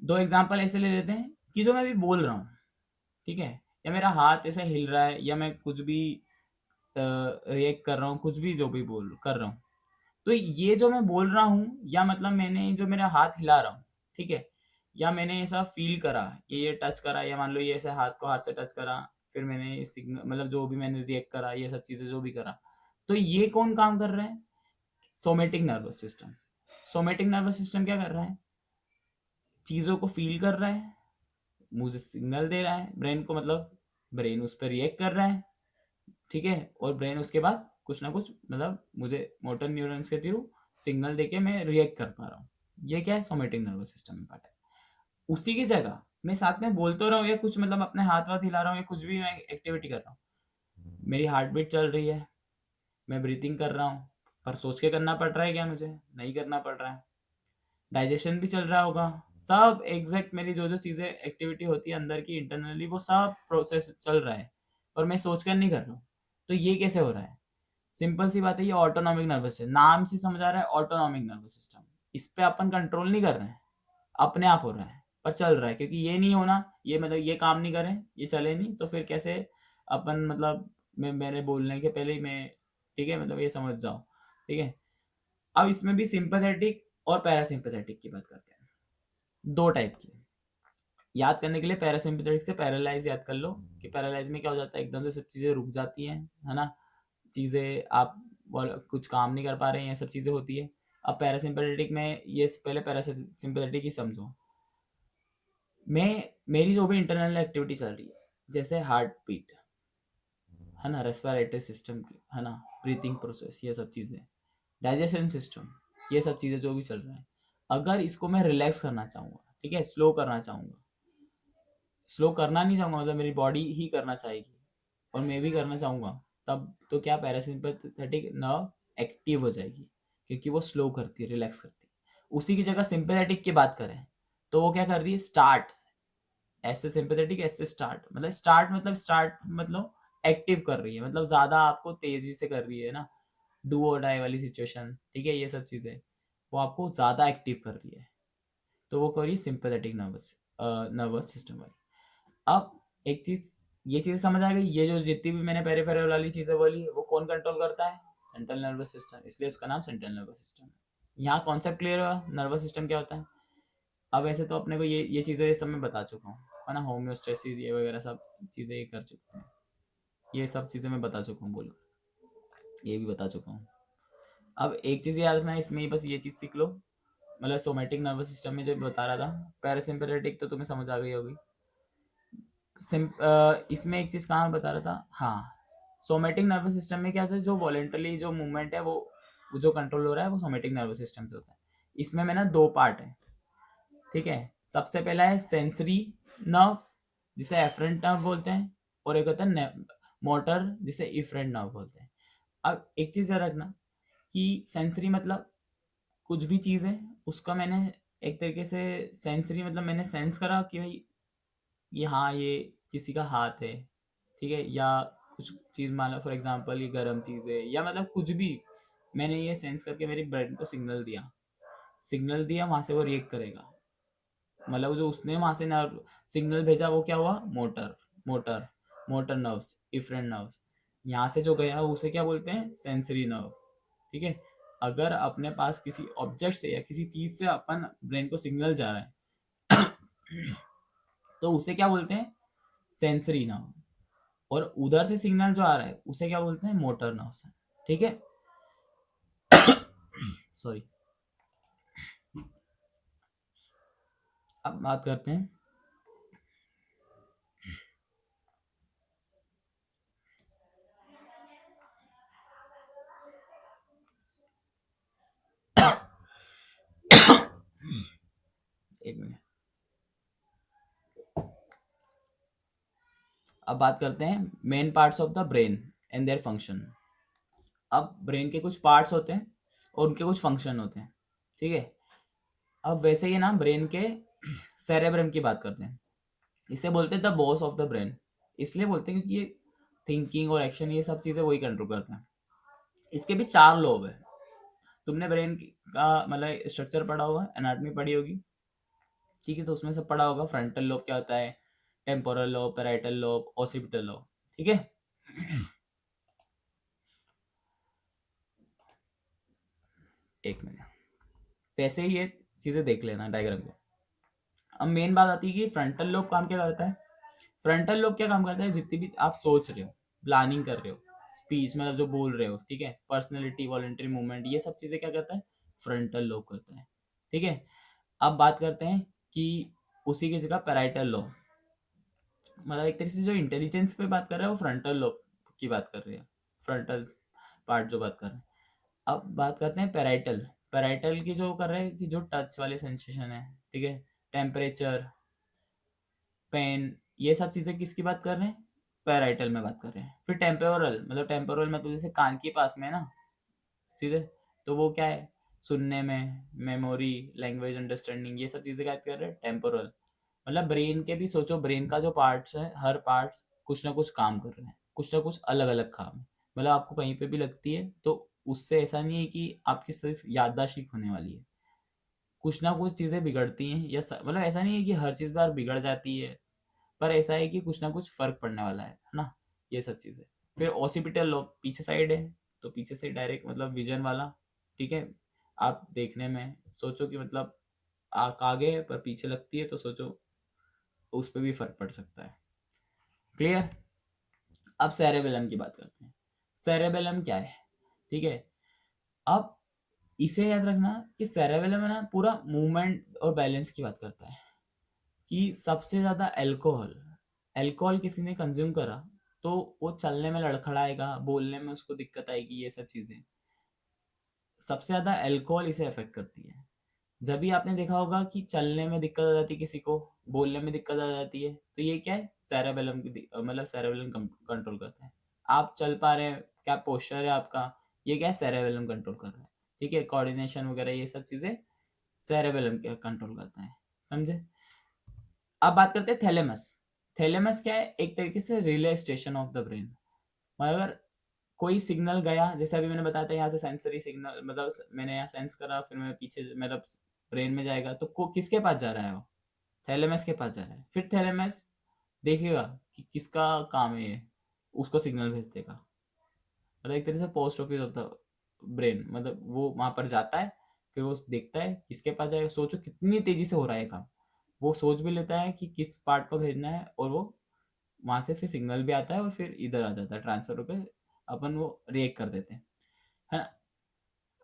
दो एग्जाम्पल ऐसे ले लेते हैं कि जो मैं अभी बोल रहा हूँ, ठीक है, या मेरा हाथ ऐसे हिल रहा है, या मैं कुछ भी रिएक्ट कर रहा हूँ, कुछ भी जो भी बोल कर रहा हूँ, तो ये जो मैं बोल रहा हूँ, या मतलब मैंने जो मेरा हाथ हिला रहा हूँ, ठीक है, या मैंने ऐसा फील करा, ये टच करा, या मान लो ये ऐसे हाथ को हाथ से टच करा, फिर मैंने सिग्नल मतलब जो भी मैंने रिएक्ट करा, ये सब चीजें जो भी करा, तो ये कौन काम कर रहे हैं, somatic nervous system. Somatic nervous system क्या कर रहा है, चीजों को फील कर रहा है, मुझे सिग्नल दे रहा है ब्रेन को, मतलब ब्रेन उस पर रिएक्ट कर रहा है, ठीक है, और ब्रेन उसके बाद कुछ ना कुछ मतलब मुझे मोटर न्यूरॉन्स के थ्रू सिग्नल देके मैं रिएक्ट कर पा रहा हूँ। ये क्या है, सोमेटिक नर्वस सिस्टम में पार्ट है। उसी की जगह मैं साथ में बोल तो रहा हूँ, या कुछ मतलब अपने हाथ वाथ हिला रहा हूँ, या कुछ भी मैं एक्टिविटी कर रहा हूँ, मेरी हार्ट बीट चल रही है, मैं ब्रीथिंग कर रहा हूँ, पर सोच के करना पड़ रहा है क्या, मुझे नहीं करना पड़ रहा है, डाइजेशन भी चल रहा होगा, सब एग्जैक्ट मेरी जो जो चीजें एक्टिविटी होती है अंदर की इंटरनली, वो सब प्रोसेस चल रहा है, और मैं सोच कर नहीं कर रहा हूँ। तो ये कैसे हो रहा है, सिंपल सी बात है, ये ऑटोनॉमिक नर्वस सिस्टम, नाम से समझ आ रहा है, ऑटोनॉमिक नर्वस सिस्टम। इस पे अपन कंट्रोल नहीं कर रहे हैं, अपने आप हो रहा है, पर चल रहा है, क्योंकि ये नहीं होना, ये मतलब ये काम नहीं करें, ये चले नहीं, तो फिर कैसे अपन मतलब मेरे बोलने के पहले ही मैं, ठीक है, मतलब ये समझ जाओ। ठीक है, अब इसमें भी सिंपैथेटिक और पैरासिम्पैथेटिक की बात करते हैं, दो टाइप की। याद करने के लिए पैरासिम्पैथेटिक से पैरालाइज याद कर लो, कि पैरालाइज में क्या हो जाता है, एकदम से सब चीजें रुक जाती हैं, है ना, चीजें आप कुछ काम नहीं कर पा रहे हैं, ये सब चीजें होती है। अब पैरासिम्पैथेटिक में ये पहले पैरासिम्पैथेटिक ही समझो। मैं मेरी जो भी इंटरनल एक्टिविटी चल रही है, जैसे हार्ट बीट, है ना, रेस्पिरेटरी सिस्टम की, है ना, ब्रीथिंग प्रोसेस, ये सब चीजें, डाइजेशन सिस्टम, ये सब चीजें जो भी चल रहा है, अगर इसको मैं रिलैक्स करना चाहूंगा, ठीक है, स्लो करना चाहूंगा, स्लो करना नहीं चाहूंगा, मतलब मेरी बॉडी ही करना चाहेगी, और मैं भी करना चाहूंगा, तब तो क्या, पैरासिम्पैथेटिक नर्व एक्टिव हो जाएगी, क्योंकि वो स्लो करती है, रिलैक्स करती है। उसी की जगह सिंपैथेटिक की बात करें, तो वो क्या कर रही है, स्टार्ट, ऐसे सिंपैथेटिक, ऐसे स्टार्ट, मतलब स्टार्ट मतलब एक्टिव कर रही है, मतलब ज्यादा आपको तेजी से कर रही है ना, डू और डाई वाली सिचुएशन, ठीक है, ये सब चीजें वो आपको ज्यादा एक्टिव कर रही है, तो वो करिए सिंपैथेटिक नर्वस नर्वस सिस्टम वाली। अब एक चीज, ये चीज समझ आ गई, ये जो जितनी भी मैंने पेरिफेरल वाली चीजें बोली, वो कौन कंट्रोल करता है, सेंट्रल नर्वस सिस्टम, इसलिए उसका नाम सेंट्रल नर्वस सिस्टम है। यहाँ कॉन्सेप्ट क्लियर हुआ, नर्वस सिस्टम क्या होता है। अब ऐसे तो अपने को ये चीजें ये सब मैं बता चुका हूँ, है ना, होम्योस्टेसिस ये वगैरह सब चीजें ये कर चुके हैं, ये सब चीजें मैं बता चुका हूँ, बोलकर ये भी बता चुका हूँ। अब एक चीज याद रखना है इसमें ही, बस ये चीज सीख लो, मतलब सोमेटिक नर्वस सिस्टम में जो बता रहा था, पैरासिम्पैथेटिक तो तुम्हें समझ आ गई होगी। इसमें एक चीज कहाँ बता रहा था, हाँ, सोमेटिक नर्वस सिस्टम में क्या होता है, जो वॉलेंटरली जो मूवमेंट है वो जो कंट्रोल हो रहा है, वो सोमेटिक नर्वस सिस्टम से होता है। इसमें में ना दो पार्ट है, ठीक है। सबसे पहला है सेंसरी नर्व, जिसे एफरेंट नर्व बोलते हैं, और एक होता है मोटर, जिसे इफरेंट नर्व बोलते हैं। अब एक चीज याद रखना कि सेंसरी मतलब कुछ भी चीज है उसका मैंने एक तरीके से, सेंसरी मतलब मैंने सेंस करा कि भाई ये, हाँ ये किसी का हाथ है, ठीक है, या कुछ चीज मान लो फॉर एग्जांपल ये गर्म चीज है, या मतलब कुछ भी मैंने ये सेंस करके मेरी ब्रेन को सिग्नल दिया, वहां से वो रिएक्ट करेगा। मतलब जो उसने वहां से नर्व सिग्नल भेजा वो क्या हुआ, motor motor nerves, efferent nerves. यहाँ से जो गया उसे क्या बोलते हैं, सेंसरी नर्व। ठीक है। अगर अपने पास किसी ऑब्जेक्ट से या किसी चीज से अपन ब्रेन को सिग्नल जा रहा है तो उसे क्या बोलते हैं, सेंसरी नर्व। और उधर से सिग्नल जो आ रहा है उसे क्या बोलते हैं, मोटर नर्व्स। ठीक है। सॉरी। अब बात करते हैं एक मिनट। अब बात करते हैं main parts of the brain and their function. अब ब्रेन के कुछ पार्ट्स होते हैं और उनके कुछ फंक्शन होते हैं। ठीक है। अब वैसे ही ना ब्रेन के सेरेब्रम की बात करते हैं। इसे बोलते हैं the boss of the brain. इसलिए बोलते हैं क्योंकि ये थिंकिंग और एक्शन ये सब चीजें वही कंट्रोल करते हैं। इसके भी 4 लोब है। तुमने ब्रेन का मतलब स्ट्रक्चर पढ़ा होगा, एनाटॉमी पढ़ी होगी, ठीक है, तो उसमें सब पढ़ा होगा। फ्रंटल लोब क्या होता है, temporal lobe, parietal lobe, occipital lobe. ठीक है। एक मिनट, वैसे ही ये चीजें देख लेना डायग्राम को। अब मेन बात आती है कि फ्रंटल लोब काम क्या करता है। फ्रंटल लोब क्या काम करता है, जितनी भी आप सोच रहे हो, प्लानिंग कर रहे हो, स्पीच मतलब जो बोल रहे हो, ठीक है, पर्सनैलिटी, वॉलंटरी मूवमेंट, ये सब चीजें क्या करता है, फ्रंटल लोब करता है। ठीक है। अब बात करते हैं कि उसी की जगह पैराइटल लोब, मतलब एक तरीके से जो इंटेलिजेंस पे बात कर रहा है वो फ्रंटल लोब की बात कर रही है, फ्रंटल पार्ट जो बात कर रहे हैं। अब बात करते हैं पैराइटल। पैराइटल की जो कर रहे हैं कि जो टच वाले सेंसेशन है, ठीक है, टेम्परेचर, पेन, ये सब चीजें किसकी बात कर रहे हैं, पैराइटल में बात कर रहे हैं। फिर टेम्पोरल, मतलब टेम्पोरल मतलब जैसे कान के पास में है ना सीधे, तो वो क्या है, सुनने में, मेमोरी, लैंग्वेज अंडरस्टैंडिंग, ये सब चीजें क्या कर रहे हैं, टेम्पोरल। मतलब ब्रेन के भी सोचो, ब्रेन का जो पार्ट्स है, हर पार्ट्स कुछ ना कुछ काम कर रहे हैं, कुछ ना कुछ अलग अलग काम है। मतलब आपको कहीं पे भी लगती है तो उससे ऐसा नहीं है कि आपकी सिर्फ याददाश्त ठीक होने वाली है, कुछ ना कुछ चीजें बिगड़ती हैं, या मतलब ऐसा नहीं है कि हर चीज बार बिगड़ जाती है, पर ऐसा है कि कुछ ना कुछ फर्क पड़ने वाला है ना, ये सब चीजें। फिर ऑसिपिटल लोब पीछे साइड है, तो पीछे से डायरेक्ट मतलब विजन वाला। ठीक है। आप देखने में सोचो कि मतलब आँख आगे है पर पीछे लगती है, तो सोचो उस पर भी फर्क पड़ सकता है। क्लियर। अब सेरेबेलम की बात करते हैं। सेरेबेलम क्या है, ठीक है। अब इसे याद रखना कि सेरेबेलम है ना पूरा मूवमेंट और बैलेंस की बात करता है। कि सबसे ज्यादा अल्कोहल, अल्कोहल किसी ने कंज्यूम करा तो वो चलने में लड़खड़ाएगा, बोलने में उसको दिक्कत आएगी, ये सब चीजें। सबसे ज्यादा अल्कोहल इसे अफेक्ट करती है। जब भी आपने देखा होगा कि चलने में दिक्कत आ जाती है किसी को, बोलने में दिक्कत आ जाती है, तो ये क्या है, सेरेबेलम की मतलब सेरेबेलम कंट्रोल करता है। आप चल पा रहे हैं, क्या पोस्चर है आपका, ये क्या है, सेरेबेलम कंट्रोल कर रहा है। ठीक है। कोऑर्डिनेशन वगैरह ये सब चीजें सेरेबेलम कंट्रोल करता है। समझे। अब बात करते हैं थैलेमस। थैलेमस क्या है, एक तरीके से relay station of the brain. अगर कोई सिग्नल गया, जैसे अभी मैंने बताया था यहाँ से सेंसरी सिग्नल, मतलब मैंने यहाँ सेंस करा, फिर मैं पीछे मतलब ब्रेन में जाएगा तो किसके पास जा रहा है वो, थैलेमस के पास जा रहा है। फिर थैलेमस देखेगा कि किसका काम है ये, उसको सिग्नल भेज देगा। मतलब एक तरह से पोस्ट ऑफिस होता है ब्रेन, मतलब वो वहां पर जाता है, फिर वो देखता है किसके पास जाएगा। सोचो कितनी तेजी से हो रहा है काम। वो सोच भी लेता है कि किस पार्ट को भेजना है, और वो वहां से फिर सिग्नल भी आता है और फिर इधर आ जाता है ट्रांसफर होकर, अपन वो रिएक्ट कर देते हैं, है ना।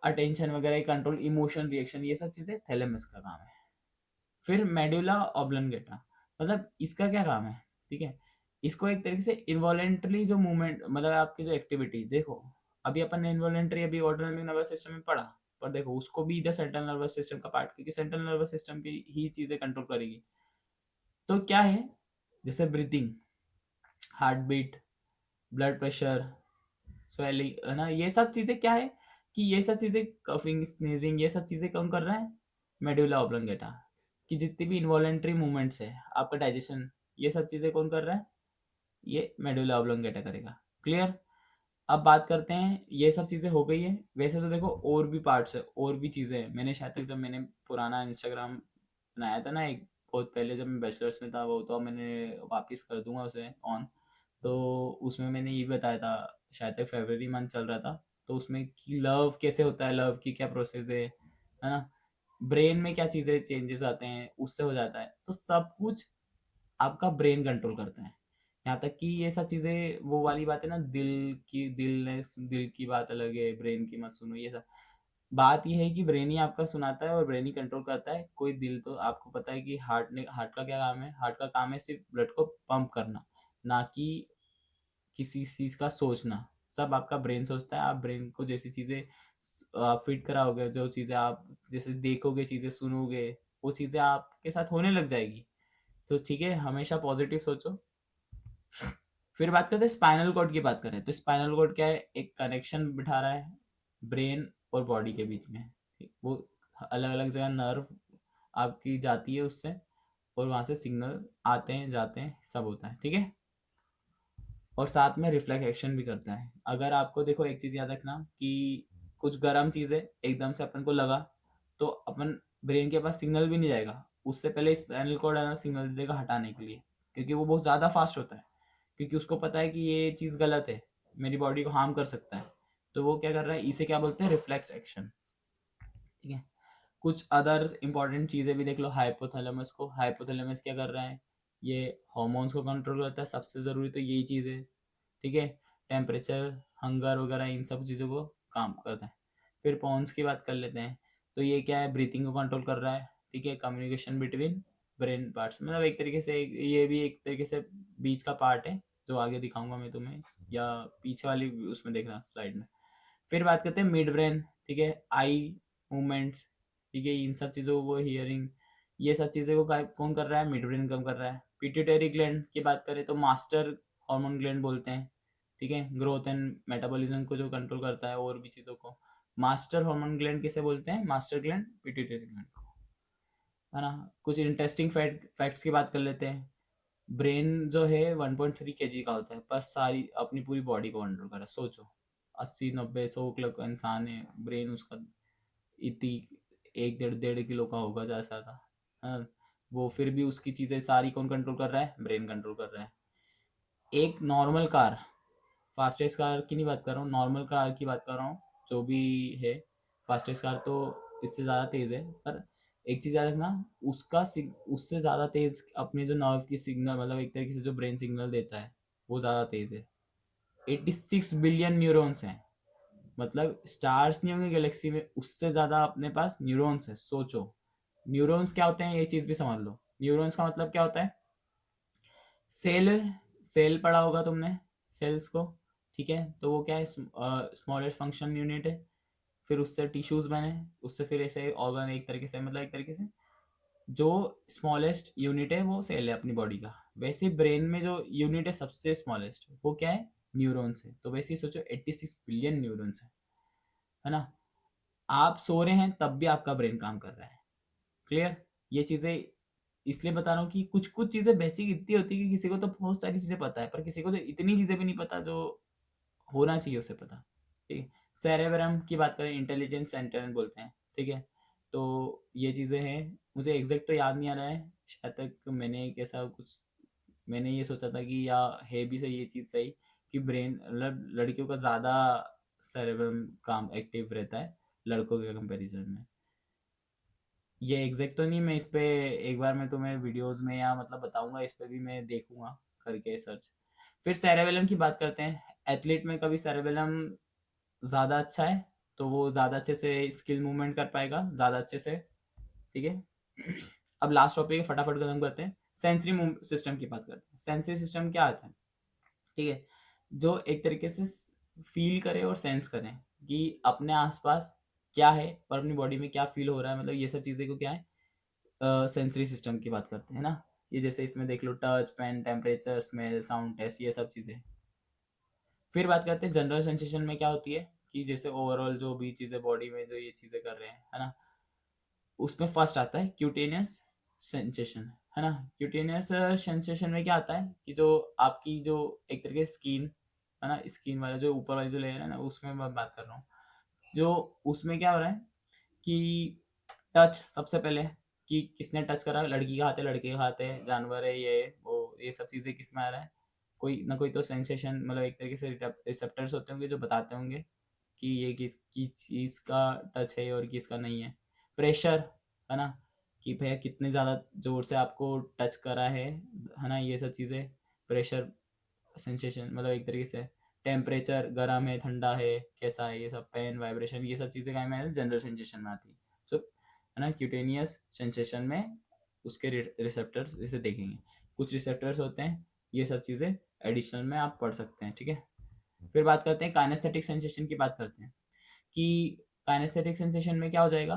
अटेंशन वगैरह कंट्रोल, इमोशन, रिएक्शन, ये सब चीजें थैलेमस का काम है। फिर मेडुला ऑब्लंगेटा, मतलब इसका क्या काम है, ठीक है। इसको एक तरीके से इन्वॉलेंटरी जो मूवमेंट, मतलब आपकी जो एक्टिविटी देखो, अभी अपन ने इन्वॉलेंटरी अभी ऑटोनॉमिक नर्वस सिस्टम में पढ़ा, पर देखो उसको भी इधर सेंट्रल नर्वस सिस्टम का पार्ट, क्योंकि सेंट्रल नर्वस सिस्टम की ही चीजें कंट्रोल करेगी। तो क्या है, जैसे breathing, heart beat, blood pressure, swelling, है ना, ये सब चीजें क्या है कि ये सब चीजें कफिंग, स्नीजिंग, ये सब चीजें कौन कर रहा है, मेडुला ऑब्लोंगेटा। कि जितनी भी इन्वॉलेंट्री मूवमेंट्स है, आपका डाइजेशन, ये सब चीजें कौन कर रहा है, ये मेडुला ऑब्लोंगेटा करेगा। क्लियर। अब बात करते हैं, ये सब चीजें हो गई है। वैसे तो देखो और भी पार्ट्स है, और भी चीजें हैं। मैंने शायद तक जब मैंने पुराना इंस्टाग्राम बनाया था ना एक बहुत पहले, जब मैं बैचलर्स में था, वो तो मैंने वापस कर दूंगा उसे ऑन। तो उसमें मैंने ये बताया था, शायद तक फरवरी मंथ चल रहा था, तो उसमें कि लव कैसे होता है, लव की क्या प्रोसेस है ना, ब्रेन में क्या चीजें चेंजेस आते हैं, उससे हो जाता है। तो सब कुछ आपका ब्रेन कंट्रोल करता है। यहाँ तक कि ये सब चीजें, वो वाली बात है ना, दिल की बात अलग है, ब्रेन की मत सुनो, ये सब बात ये है कि ब्रेन ही आपका सुनाता है और ब्रेन ही कंट्रोल करता है। कोई दिल तो आपको पता है कि हार्ट का क्या काम है, हार्ट का काम है सिर्फ ब्लड को पंप करना, ना कि किसी चीज का सोचना। सब आपका ब्रेन सोचता है। आप ब्रेन को जैसी चीजें आप फिट कराओगे, जो चीजें आप जैसे देखोगे, चीजें सुनोगे, वो चीजें आपके साथ होने लग जाएगी। तो ठीक है, हमेशा पॉजिटिव सोचो। फिर बात करते हैं स्पाइनल कॉर्ड की। बात करें तो स्पाइनल कॉर्ड क्या है, एक कनेक्शन बिठा रहा है ब्रेन और बॉडी के बीच में। वो अलग अलग जगह नर्व आपकी जाती है उससे, और वहां से सिग्नल आते हैं जाते हैं, सब होता है। ठीक है। और साथ में रिफ्लेक्स एक्शन भी करता है। अगर आपको देखो एक चीज याद रखना कि कुछ गर्म चीज है, एकदम से अपन को लगा, तो अपन ब्रेन के पास सिग्नल भी नहीं जाएगा, उससे पहले स्पाइनल कॉर्ड है ना सिग्नल देगा हटाने के लिए, क्योंकि वो बहुत ज्यादा फास्ट होता है। क्योंकि उसको पता है कि ये चीज गलत है, मेरी बॉडी को हार्म कर सकता है। तो वो क्या कर रहा है, इसे क्या बोलते हैं, रिफ्लेक्स एक्शन। ठीक है। कुछ अदर इंपॉर्टेंट चीजें भी देख लो। हाइपोथैलेमस को, हाइपोथैलेमस क्या कर रहा है, ये हॉर्मोन्स को कंट्रोल करता है, सबसे जरूरी तो यही चीज है। ठीक है। टेम्परेचर, हंगर वगैरह, इन सब चीज़ों को काम करता है। फिर पॉन्स की बात कर लेते हैं। तो ये क्या है, ब्रीथिंग को कंट्रोल कर रहा है। ठीक है। कम्युनिकेशन बिटवीन ब्रेन पार्ट्स, मतलब एक तरीके से ये भी एक तरीके से बीच का पार्ट है, जो आगे दिखाऊंगा मैं तुम्हें, या पीछे वाली उसमें देखना स्लाइड में। फिर बात करते हैं मिड ब्रेन। ठीक है। आई मूवमेंट्स, ठीक है, इन सब चीज़ों को, हियरिंग, ये सब चीज़ें को कौन कर रहा है, मिड ब्रेन कम कर रहा है। पिट्यूटरी ग्लैंड की बात करें तो मास्टर हार्मोन ग्लैंड बोलते हैं। ठीक है। ग्रोथ एंड मेटाबॉलिज्म को जो कंट्रोल करता है, और भी चीज़ों को। मास्टर हार्मोन ग्लैंड किसे बोलते हैं, मास्टर ग्लैंड पिट्यूटरी ग्लैंड को, है ना। कुछ इंटरेस्टिंग फैक्ट्स की बात कर लेते हैं। ब्रेन जो है 1.3 kg का होता है, बस सारी अपनी पूरी बॉडी को कंट्रोल कर रहा है। सोचो, 80 90 100 किलो का इंसान है, ब्रेन उसका इतनी 1 1.5 1.5 किलो का होगा जैसा था, हाँ। वो फिर भी उसकी चीज़ें सारी कौन कंट्रोल कर रहा है, ब्रेन कंट्रोल कर रहा है। एक नॉर्मल कार, फास्टेस्ट कार की नहीं बात कर रहा हूँ, नॉर्मल कार की बात कर रहा हूँ, जो भी है। फास्टेस्ट कार तो इससे ज़्यादा तेज़ है, पर एक चीज़ याद रखना, उससे ज़्यादा तेज़ अपने जो नर्व की सिग्नल, मतलब एक तरीके से जो ब्रेन सिग्नल देता है, वो ज़्यादा तेज़ है। 86 बिलियन न्यूरॉन्स हैं। मतलब स्टार्स नहीं होंगे गैलेक्सी में, उससे ज़्यादा अपने पास न्यूरॉन्स है। सोचो, न्यूरॉन्स क्या होते हैं, ये चीज़ भी समझ लो। न्यूरॉन्स का मतलब क्या होता है, सेल। सेल पढ़ा होगा तुमने, सेल्स को। ठीक है। तो वो क्या है, स्मॉलेस्ट फंक्शन यूनिट है। फिर उससे टिश्यूज बने, उससे फिर ऐसे ऑर्गन, एक तरीके से, मतलब एक तरीके से जो स्मॉलेस्ट यूनिट है वो सेल है अपनी बॉडी का। वैसे ब्रेन में जो यूनिट है सबसे स्मॉलेस्ट, वो क्या है, न्यूरॉन्स है। तो वैसे ही सोचो 86 बिलियन न्यूरॉन्स है ना। आप सो रहे हैं तब भी आपका ब्रेन काम कर रहा है। क्लियर। ये चीजें इसलिए बता रहा हूँ कि कुछ कुछ चीजें बेसिक इतनी होती है कि किसी को तो बहुत सारी चीजें पता है, पर किसी को तो इतनी चीजें भी नहीं पता जो होना चाहिए उसे पता। ठीक है। सेरेब्रम की बात करें, इंटेलिजेंस सेंटर बोलते हैं। ठीक है। तो ये चीजें हैं, मुझे एग्जैक्ट तो याद नहीं आ रहा है। शायद तक मैंने एक ऐसा कुछ, मैंने ये सोचा था कि या है भी सही ये चीज़ सही, कि ब्रेन, मतलब लड़कियों का ज़्यादा सेरेब्रम काम एक्टिव रहता है लड़कों के कंपैरिजन में। ये एग्जैक्ट तो नहीं, मैं इस पे एक बार मैं तुम्हें वीडियोस में या मतलब बताऊंगा, इस पे भी मैं देखूंगा करके सर्च। फिर सेरेबेलम की बात करते हैं। एथलीट में कभी सेरेबेलम ज़्यादा अच्छा है, तो वो ज़्यादा अच्छे से स्किल मूवमेंट कर पाएगा ज़्यादा अच्छे से। ठीक है। अब लास्ट टॉपिक फटाफट खत्म करते हैं। सेंसरी सिस्टम की बात करते हैं। सेंसरी सिस्टम क्या आता है, ठीक है, जो एक तरीके से फील करे और सेंस करें कि अपने आसपास क्या है और अपनी बॉडी में क्या फील हो रहा है, मतलब ये सब चीज़ें को क्या है, सेंसरी सिस्टम की बात करते हैं ना। ये जैसे इसमें देख लो touch, pain, temperature, smell, sound taste, ये सब चीज़ें। फिर बात करते हैं जनरल सेंसेशन में क्या होती है, कि जैसे ओवरऑल जो भी चीज़ें बॉडी में जो ये चीज़ें कर रहे हैं, है ना, उसमें फर्स्ट आता है क्यूटेनियस सेंसेशन, है ना। क्यूटेनियस सेंसेशन में क्या आता है कि जो आपकी जो एक तरीके स्किन, है ना, स्किन वाला जो ऊपर वाली जो लेयर है ना, उसमें मैं बात कर रहा हूँ। जो उसमें क्या हो रहा है कि टच सबसे पहले, कि किसने टच करा, लड़की का हाथ है, लड़के का हाथ है, जानवर है, ये वो, ये सब चीज़ें किस में आ रहा है, कोई ना कोई तो सेंसेशन, मतलब एक तरीके से रिसेप्टर्स होते होंगे जो बताते होंगे कि ये किसकी चीज़ का टच है और किसका नहीं है। प्रेशर, है ना, कि भैया कितने ज़्यादा ज़ोर से आपको टच करा है ना, ये सब चीज़ें, प्रेशर सेंसेशन, मतलब एक तरीके से टेम्परेचर, गर्म है, ठंडा है, कैसा है, ये सब पेन, वाइब्रेशन, ये सब चीज़ें क्या में जनरल सेंसेशन में आती है। सो है ना, क्यूटेनियस सेंसेशन में उसके रिसेप्टर्स इसे देखेंगे, कुछ रिसेप्टर्स होते हैं, ये सब चीज़ें एडिशनल में आप पढ़ सकते हैं, ठीक है। फिर बात करते हैं काइनेस्थेटिक सेंसेशन की, बात करते हैं कि काइनेस्थेटिक सेंसेशन में क्या हो जाएगा।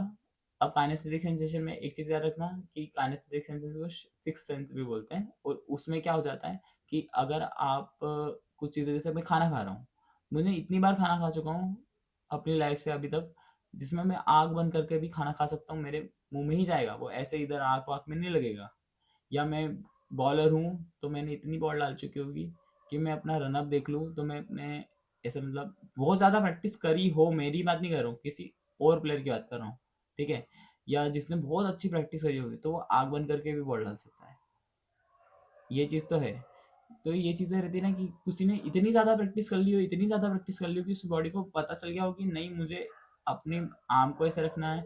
अब काइनेस्थेटिक सेंसेशन में एक चीज़ याद रखना कि काइनेस्थेटिक सेंसेशन को सिक्स सेंस भी बोलते हैं, और उसमें क्या हो जाता है कि अगर आप कुछ चीज़ें, जैसे मैं खाना खा रहा हूँ, मैंने इतनी बार खाना खा चुका हूँ अपनी लाइफ से अभी तक, जिसमें मैं आग बंद करके भी खाना खा सकता हूँ, मेरे मुंह में ही जाएगा वो, ऐसे इधर आँख वाँख में नहीं लगेगा। या मैं बॉलर हूँ तो मैंने इतनी बॉल डाल चुकी होगी कि मैं अपना रन अप देख लूँ तो मैं अपने, ऐसे मतलब बहुत ज़्यादा प्रैक्टिस करी हो, मेरी बात नहीं कर रहा हूँ, किसी और प्लेयर की बात कर रहा हूँ, ठीक है, या जिसने बहुत अच्छी प्रैक्टिस करी होगी तो वो आग बंद करके भी बॉल डाल सकता है। ये चीज़ तो है। तो ये चीज़ें रहती है ना कि किसी ने इतनी ज़्यादा प्रैक्टिस कर ली हो, इतनी ज़्यादा प्रैक्टिस कर ली हो कि उस बॉडी को पता चल गया हो कि नहीं, मुझे अपने आर्म को ऐसे रखना है।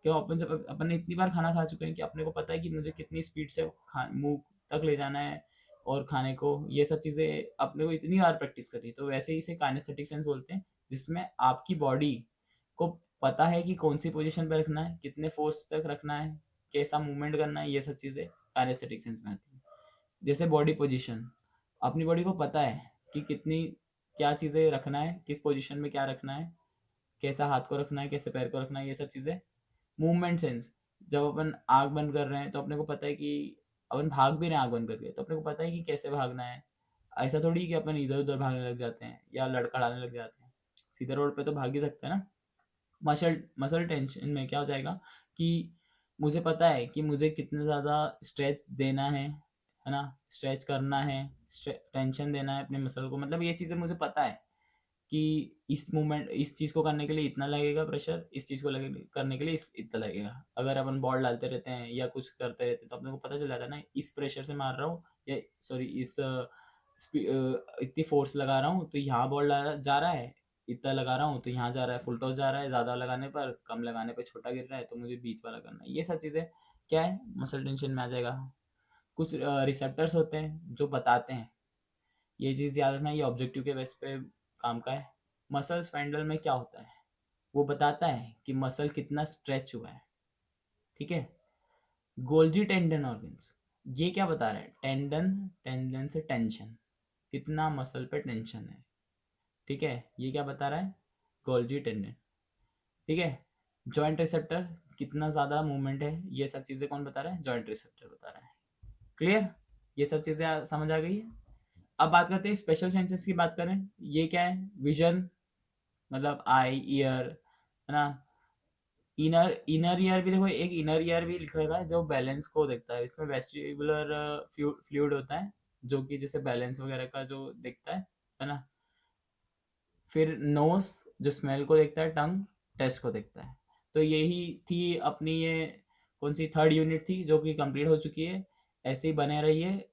क्यों, अपन जब अपन ने इतनी बार खाना खा चुके हैं कि अपने को पता है कि मुझे कितनी स्पीड से मुंह तक ले जाना है और खाने को, ये सब चीज़ें अपने को इतनी बार प्रैक्टिस करी, तो वैसे ही इसे काइनेस्थेटिक सेंस बोलते हैं, जिसमें आपकी बॉडी को पता है कि कौन सी पोजीशन पे रखना है, कितने फोर्स तक रखना है, कैसा मूवमेंट करना है, ये सब चीज़ें काइनेस्थेटिक सेंस में आती है। जैसे बॉडी पोजीशन, अपनी बॉडी को पता है कि कितनी, क्या चीज़ें रखना है, किस पोजीशन में क्या रखना है, कैसा हाथ को रखना है, कैसे पैर को रखना है, ये सब चीज़ें। मूवमेंट सेंस, जब अपन आँख बंद कर रहे हैं तो अपने को पता है कि अपन भाग भी रहे हैं आँख बंद करके, तो अपने को पता है कि कैसे भागना है। ऐसा थोड़ी कि अपन इधर उधर भागने लग जाते हैं या लड़खड़ाने लग जाते हैं, सीधे रोड पे तो भाग ही सकते हैं ना। मसल मसल टेंशन में क्या हो जाएगा कि मुझे पता है कि मुझे कितना ज़्यादा स्ट्रेच देना है ना, स्ट्रेच करना है, टेंशन देना है अपने मसल को, मतलब ये चीज़ें मुझे पता है कि इस मूवमेंट, इस चीज़ को करने के लिए इतना लगेगा प्रेशर, इस चीज़ को करने के लिए इतना लगेगा। अगर अपन बॉल डालते रहते हैं या कुछ करते रहते हैं तो अपने को पता चल जाता है ना, इस प्रेशर से मार रहा हूँ, या सॉरी इस इतनी फोर्स लगा रहा हूँ तो यहाँ बॉल जा रहा है, इतना लगा रहा हूँ तो यहाँ जा रहा है, फुल टॉस जा रहा है, ज़्यादा लगाने पर, कम लगाने पर छोटा गिर रहा है, तो मुझे बीच वाला करना है। ये सब चीज़ें क्या है, मसल टेंशन में आ जाएगा। कुछ रिसेप्टर्स होते हैं जो बताते हैं, ये चीज़ याद रखना, ये ऑब्जेक्टिव के बेस पे काम का है। मसल स्पेंडल में क्या होता है, वो बताता है कि मसल कितना स्ट्रेच हुआ है, ठीक है। गोल्जी टेंडन ऑर्गन्स, ये क्या बता रहा है, टेंडन, टेंडन से टेंशन, कितना मसल पे टेंशन है, ठीक है, ये क्या बता रहा है, गोल्जी टेंडन, ठीक है। जॉइंट रिसेप्टर, कितना ज़्यादा मूवमेंट है, ये सब चीज़ें कौन बता रहा है, जॉइंट रिसेप्टर बता रहा है। क्लियर, ये सब चीज़ें समझ आ गई है। अब बात करते हैं स्पेशल सेंसेस की, बात करें, ये क्या है, विजन, मतलब आई, ईयर, है ना। इनर इनर ईयर भी देखो, एक इनर ईयर भी लिखा रखा है जो बैलेंस को देखता है, इसमें वेस्टिबुलर फ्लूइड होता है जो कि जैसे बैलेंस वगैरह का जो देखता है ना। फिर नोस जो स्मेल को देखता है, टंग टेस्ट को देखता है। तो यही थी अपनी ये कौन सी थर्ड यूनिट थी जो कि कंप्लीट हो चुकी है। ऐसे ही बने रहिए।